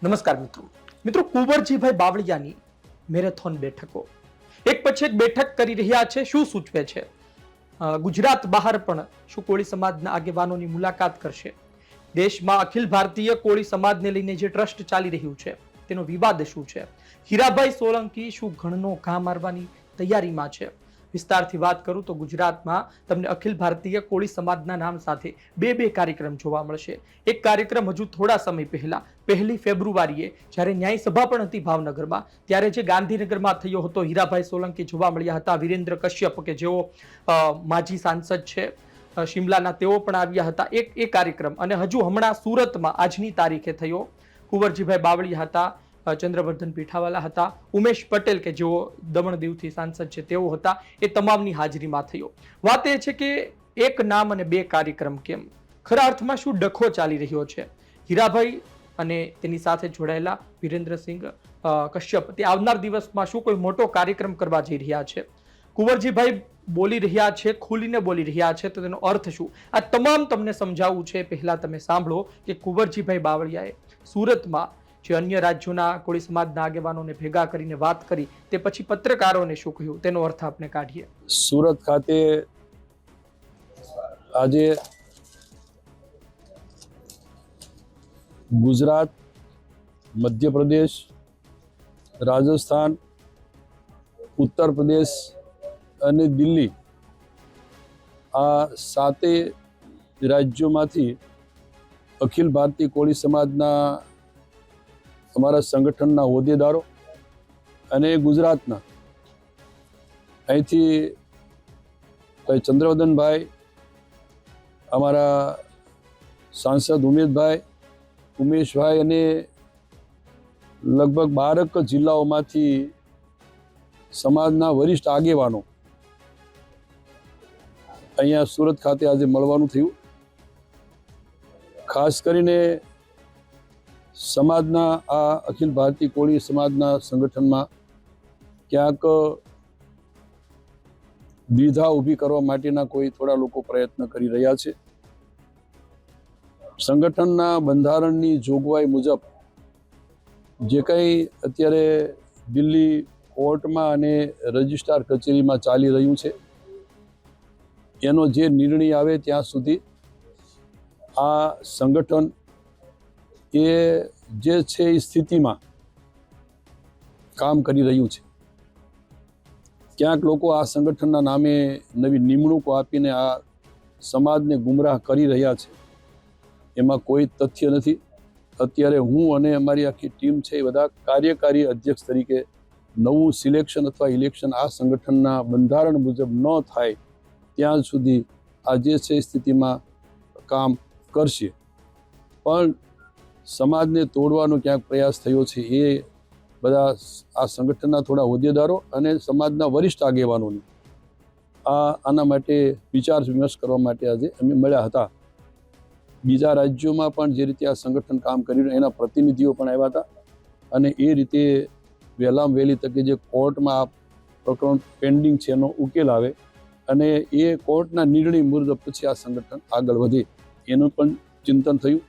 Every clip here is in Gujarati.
નમસ્કાર મિત્રો કુંવરજીભાઈ બાવળિયાની મેરેથોન બેઠકો એક પછી એક બેઠક કરી રહ્યા છે। શું સૂચવે છે? ગુજરાત બહાર પણ શું કોળી સમાજના આગેવાનોની મુલાકાત કરશે? દેશમાં અખિલ ભારતીય કોળી સમાજને લઈને જે ટ્રસ્ટ ચાલી રહ્યું છે તેનો વિવાદ શું છે? હીરાભાઈ સોલંકી શું ઘણનો ઘા મારવાની તૈયારીમાં છે? વિસ્તારથી વાત કરું તો ગુજરાતમાં તમને અખિલ ભારતીય કોળી સમાજના નામ સાથે બે કાર્યક્રમ જોવા મળશે। એક કાર્યક્રમ હજુ થોડા સમય પહેલા 1 ફેબ્રુઆરીએ જ્યારે ન્યાય સભા પણ હતી ભાવનગરમાં, ત્યારે જે ગાંધીનગરમાં થયો હતો, હીરાભાઈ સોલંકી જોવા મળ્યા હતા, વિરેન્દ્ર કશ્યપ કે જેઓ માજી સાંસદ છે શિમલાના, તેઓ પણ આવ્યા હતા। એક કાર્યક્રમ, અને હજુ હમણાં સુરતમાં આજની તારીખે થયો, કુંવરજીભાઈ બાવળિયા હતા, ચંદ્રવર્ધન પીઠાવાલા હતા, ઉમેશ પટેલ કે જેઓ દમણ દીવથી સાંસદ છે તેઓ હતા, એ તમામની હાજરીમાં થયો। વાત એ છે કે એક નામ અને બે કાર્યક્રમ કેમ? ખરા અર્થમાં શું ડખો ચાલી રહ્યો છે? હીરાભાઈ અને તેની સાથે જોડાયેલા વિરેન્દ્રસિંહ કશ્યપ તે આવનાર દિવસમાં શું કોઈ મોટો કાર્યક્રમ કરવા જઈ રહ્યા છે? કુંવરજીભાઈ બોલી રહ્યા છે, ખુલીને બોલી રહ્યા છે, તો તેનો અર્થ શું? આ તમામ તમને સમજાવવું છે। પહેલા તમે સાંભળો કે કુંવરજીભાઈ બાવળિયાએ સુરતમાં જે અન્ય રાજ્યોના કોળી સમાજના આગેવાનોને ભેગા કરીને વાત કરી, તે પછી પત્રકારોને શું કહ્યું, તેનો અર્થ આપણે કાઢીએ। સુરત ખાતે આજે ગુજરાત, મધ્યપ્રદેશ, રાજસ્થાન, ઉત્તર પ્રદેશ અને દિલ્હી આ 7 રાજ્યોમાંથી અખિલ ભારતીય કોળી સમાજના અમારા સંગઠનના હોદ્દેદારો અને ગુજરાતના અહીંથી ભાઈ ચંદ્રવર્ધનભાઈ, અમારા સાંસદ ઉમેશભાઈ અને લગભગ 12 જિલ્લાઓમાંથી સમાજના વરિષ્ઠ આગેવાનો અહીંયા સુરત ખાતે આજે મળવાનું થયું। ખાસ કરીને સમાજના આ અખિલ ભારતીય કોળી સમાજના સંગઠનમાં ક્યાંક દ્વિધા ઊભી કરવા માટેના કોઈ થોડા લોકો પ્રયત્ન કરી રહ્યા છે। સંગઠનના બંધારણની જોગવાઈ મુજબ જે કંઈ અત્યારે દિલ્હી કોર્ટમાં અને રજિસ્ટ્રાર કચેરીમાં ચાલી રહ્યું છે, એનો જે નિર્ણય આવે ત્યાં સુધી આ સંગઠન એ જે છે એ સ્થિતિમાં કામ કરી રહ્યું છે। ક્યાંક લોકો આ સંગઠનના નામે નવી નિમણૂકો આપીને આ સમાજને ગુમરાહ કરી રહ્યા છે, એમાં કોઈ તથ્ય નથી। અત્યારે હું અને અમારી આખી ટીમ છે એ બધા કાર્યકારી અધ્યક્ષ તરીકે નવું સિલેક્શન અથવા ઇલેક્શન આ સંગઠનના બંધારણ મુજબ ન થાય ત્યાં સુધી આ જે છે સ્થિતિમાં કામ કરશે। પણ સમાજને તોડવાનો ક્યાંક પ્રયાસ થયો છે, એ બધા આ સંગઠનના થોડા હોદ્દેદારો અને સમાજના વરિષ્ઠ આગેવાનોની આના માટે વિચાર વિમર્શ કરવા માટે આજે અમે મળ્યા હતા। બીજા રાજ્યોમાં પણ જે રીતે આ સંગઠન કામ કરી રહ્યું એના પ્રતિનિધિઓ પણ આવ્યા હતા, અને એ રીતે વહેલામાં વહેલી તકે જે કોર્ટમાં આ પ્રકરણ પેન્ડિંગ છે એનો ઉકેલ આવે અને એ કોર્ટના નિર્ણય મુજબ પછી આ સંગઠન આગળ વધે એનું પણ ચિંતન થયું।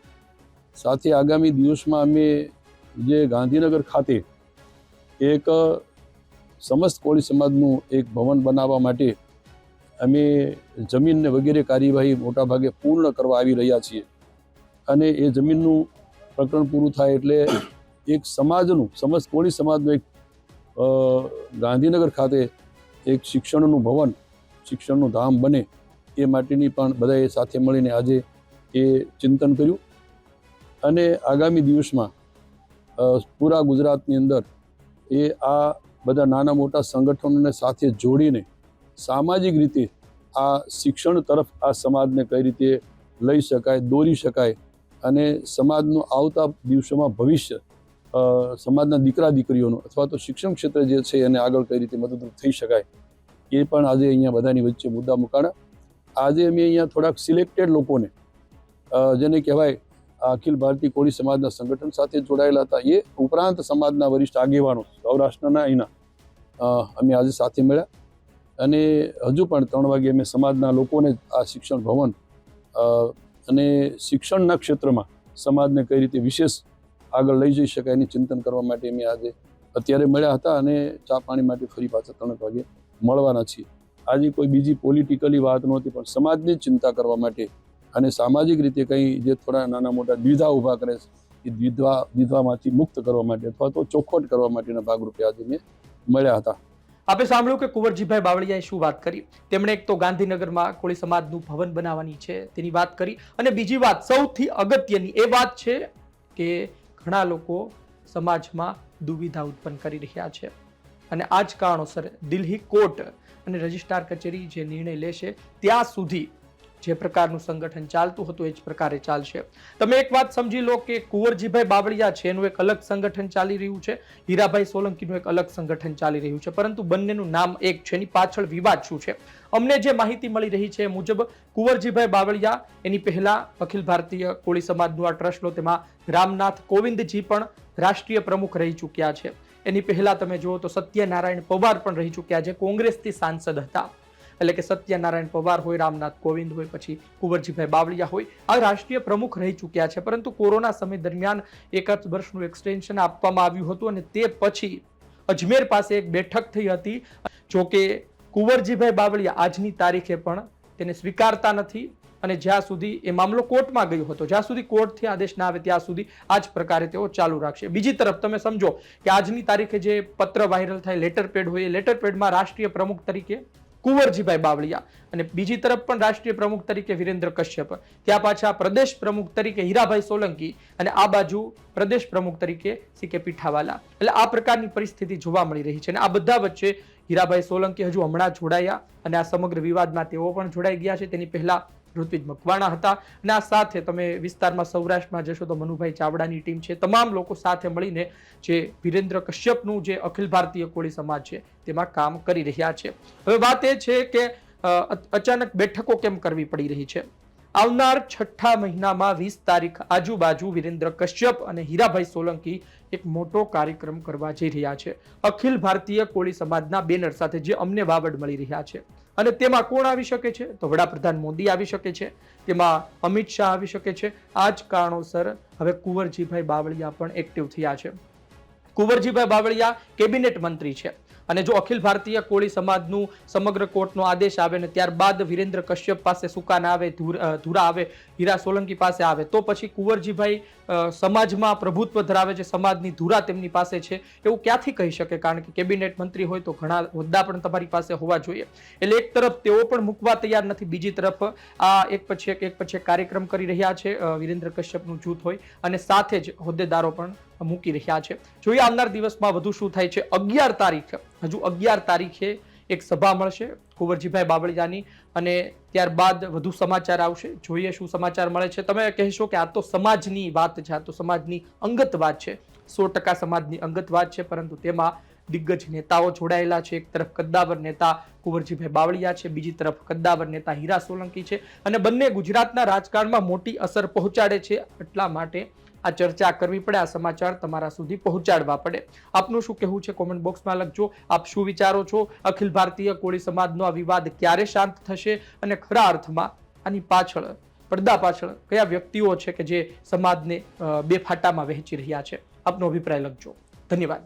સાથે આગામી દિવસમાં અમે જે ગાંધીનગર ખાતે એક સમસ્ત કોળી સમાજનું એક ભવન બનાવવા માટે અમે જમીનને વગેરે કાર્યવાહી મોટાભાગે પૂર્ણ કરવા આવી રહ્યા છીએ, અને એ જમીનનું પ્રકરણ પૂરું થાય એટલે એક સમાજનું, સમસ્ત કોળી સમાજનું એક ગાંધીનગર ખાતે એક શિક્ષણનું ભવન, શિક્ષણનું ધામ બને એ માટેની પણ બધાએ સાથે મળીને આજે એ ચિંતન કર્યું। અને આગામી દિવસમાં પૂરા ગુજરાતની અંદર એ આ બધા નાના મોટા સંગઠનોને સાથે જોડીને સામાજિક રીતે આ શિક્ષણ તરફ આ સમાજને કઈ રીતે લઈ શકાય, દોરી શકાય, અને સમાજનું આવતા દિવસોમાં ભવિષ્ય સમાજના દીકરા દીકરીઓનું અથવા તો શિક્ષણ ક્ષેત્રે જે છે એને આગળ કઈ રીતે મદદરૂપ થઈ શકાય એ પણ આજે અહીંયા બધાની વચ્ચે મુદ્દા મુકાણા। આજે અમે અહીંયા થોડાક સિલેક્ટેડ લોકોને જેને કહેવાય અખિલ ભારતીય કોળી સમાજના સંગઠન સાથે જોડાયેલા હતા, એ ઉપરાંત સમાજના વરિષ્ઠ આગેવાનો સૌરાષ્ટ્રના અહીંના અમે આજે સાથે મળ્યા, અને હજુ પણ 3 વાગે અમે સમાજના લોકોને આ શિક્ષણ ભવન અને શિક્ષણના ક્ષેત્રમાં સમાજને કઈ રીતે વિશેષ આગળ લઈ જઈ શકાય એની ચિંતન કરવા માટે અમે આજે અત્યારે મળ્યા હતા અને ચા પાણી માટે ફરી પાછા 3 વાગે મળવાના છીએ. આજે કોઈ બીજી પોલિટિકલી વાત નહોતી, પણ સમાજની ચિંતા કરવા માટે અને સામાજિક રીતે કંઈ જે થોડા નાના મોટા દ્વિધા ઊભા કરે છે એ દ્વિધામાંથી મુક્ત કરવા માટે અથવા તો ચોખવટ કરવા માટેના ભાગરૂપે આજે મેં મળ્યા હતા. આપે સાંભળ્યું કે કુંવરજીભાઈ બાવળિયાએ શું વાત કરી. તેમણે એક તો ગાંધીનગરમાં કોળી સમાજનું ભવન બનાવવાની છે તેની વાત કરી, અને બીજી વાત સૌથી અગત્યની એ વાત છે કે ઘણા લોકો સમાજમાં દુવિધા ઉત્પન્ન કરી રહ્યા છે, અને આ જ કારણોસર દિલ્હી કોર્ટ અને રજિસ્ટ્રાર કચેરી જે નિર્ણય લેશે ત્યાં સુધી જે પ્રકારનું સંગઠન ચાલતું હતું એ જ પ્રકારે ચાલશે. તમે એક વાત સમજી લો કે કુંવરજીભાઈ બાવળિયા છે એનું એક અલગ સંગઠન ચાલી રહ્યું છે, હીરાભાઈ સોલંકીનું એક અલગ સંગઠન ચાલી રહ્યું છે, પરંતુ બંનેનું નામ એક છે. એની પાછળ વિવાદ શું છે? અમને જે માહિતી મળી રહી છે એ મુજબ કુંવરજીભાઈ બાવળિયા એની પહેલા અખિલ ભારતીય કોળી સમાજનું આ ટ્રસ્ટ લો તેમાં રામનાથ કોવિંદજી પણ રાષ્ટ્રીય પ્રમુખ રહી ચૂક્યા છે. એની પહેલા તમે જુઓ તો સત્યનારાયણ પવાર પણ રહી ચૂક્યા છે, કોંગ્રેસથી સાંસદ હતા. એટલે કે સત્યનારાયણ પવાર હોય, રામનાથ કોવિંદ હોય, પછી કુંવરજીભાઈ બાવળિયા હોય, આ રાષ્ટ્રીય પ્રમુખ રહી ચૂક્યા છે. પરંતુ કોરોના સમય દરમિયાન 1 વર્ષનું એક્સટેન્શન આપવામાં આવ્યું હતું અને તે પછી અજમેર પાસે એક બેઠક થઈ હતી. જોકે કુંવરજીભાઈ બાવળિયા આજની તારીખે પણ તેને સ્વીકારતા નથી, અને જ્યાં સુધી એ મામલો કોર્ટમાં ગયો હતો, જ્યાં સુધી કોર્ટથી આદેશ ના આવે ત્યાં સુધી આ જ પ્રકારે તેઓ ચાલુ રાખશે. બીજી તરફ તમે સમજો કે આજની તારીખે જે પત્ર વાયરલ થાય, લેટર પેડ હોય, એ લેટર પેડમાં રાષ્ટ્રીય પ્રમુખ તરીકે કુંવરજીભાઈ બાવળિયા અને બીજી તરફ પણ રાષ્ટ્રીય પ્રમુખ તરીકે વિરેન્દ્ર કશ્યપ, ત્યાં પાછા પ્રદેશ પ્રમુખ તરીકે હીરાભાઈ સોલંકી, અને આ બાજુ પ્રદેશ પ્રમુખ તરીકે સી.કે. પીઠાવાલા. એટલે આ પ્રકારની પરિસ્થિતિ જોવા મળી રહી છે. અને આ બધા વચ્ચે હીરાભાઈ સોલંકી હજુ હમણાં જોડાયા અને આ સમગ્ર વિવાદમાં તેઓ પણ જોડાઈ ગયા છે. તેની પહેલા ઋત્વિજ મકવાણા હતા, અને આ સાથે તમે વિસ્તારમાં સૌરાષ્ટ્રમાં જશો તો મનુભાઈ ચાવડાની ટીમ છે. તમામ લોકો સાથે મળીને જે વિરેન્દ્ર કશ્યપનું જે અખિલ ભારતીય કોળી સમાજ છે તેમાં કામ કરી રહ્યા છે. હવે વાત એ છે કે અચાનક બેઠકો કેમ કરવી પડી રહી છે. આવનાર 6ઠા મહિનામાં 20 તારીખ આજુબાજુ વિરેન્દ્ર કશ્યપ અને હીરાભાઈ સોલંકી એક મોટો કાર્યક્રમ કરવા જઈ રહ્યા છે અખિલ ભારતીય કોળી સમાજના બેનર સાથે, જે અમને વાવડ મળી રહ્યા છે. અને તેમાં કોણ આવી શકે છે? તો વડાપ્રધાન મોદી આવી શકે છે, તેમાં અમિત શાહ આવી શકે છે. આ જ કારણોસર હવે કુંવરજીભાઈ બાવળિયા પણ એક્ટિવ થયા છે. કુંવરજીભાઈ બાવળિયા કેબિનેટ મંત્રી છે, અને જો અખિલ ભારતીય કોળી સમાજનું સમગ્ર કોર્ટનો આદેશ આવે ને ત્યારબાદ વિરેન્દ્ર કશ્યપ પાસે સુકાન આવે, ધુરા આવે, હીરા સોલંકી પાસે આવે, તો પછી કુંવરજીભાઈ સમાજમાં પ્રભુત્વ ધરાવે છે, સમાજની ધુરા તેમની પાસે છે એવું ક્યાંથી કહી શકે? કારણ કે કેબિનેટ મંત્રી હોય તો ઘણા હોદ્દા પણ તમારી પાસે હોવા જોઈએ. એટલે એક તરફ તેઓ પણ મૂકવા તૈયાર નથી, બીજી તરફ આ એક પછી એક કાર્યક્રમ કરી રહ્યા છે વિરેન્દ્ર કશ્યપનું જૂથ હોય, અને સાથે જ હોદ્દેદારો પણ મૂકી રહ્યા છે. જોઈએ આવનાર દિવસમાં વધુ શું થાય છે. 11 તારીખે એક સભા મળશે કુંવરજીભાઈ બાવળિયાની, અને ત્યારબાદ વધુ સમાચાર આવશે. જોઈએ શું સમાચાર મળે છે. તમે કહેશો કે આ તો સમાજની વાત છે, આ તો સમાજની અંગત વાત છે. 100% સમાજની અંગત વાત છે, પરંતુ તેમાં દિગ્ગજ નેતાઓ જોડાયેલા છે. એક તરફ કદ્દાવર નેતા કુંવરજીભાઈ બાવળિયા છે, બીજી તરફ કદ્દાવર નેતા હીરા સોલંકી છે, અને બંને ગુજરાતના રાજકારણમાં મોટી અસર પહોંચાડે છે. એટલા માટે આ ચર્ચા કરવી પડે, આ સમાચાર તમારા સુધી પહોંચાડવા પડે. આપનું શું કહેવું છે કોમેન્ટ બોક્સમાં લખજો. આપ શું વિચારો છો? અખિલ ભારતીય કોળી સમાજનો આ વિવાદ ક્યારે શાંત થશે, અને ખરા અર્થમાં આની પાછળ, પડદા પાછળ કયા વ્યક્તિઓ છે કે જે સમાજને બે ફાટામાં વહેંચી રહ્યા છે? આપનો અભિપ્રાય લખજો. ધન્યવાદ.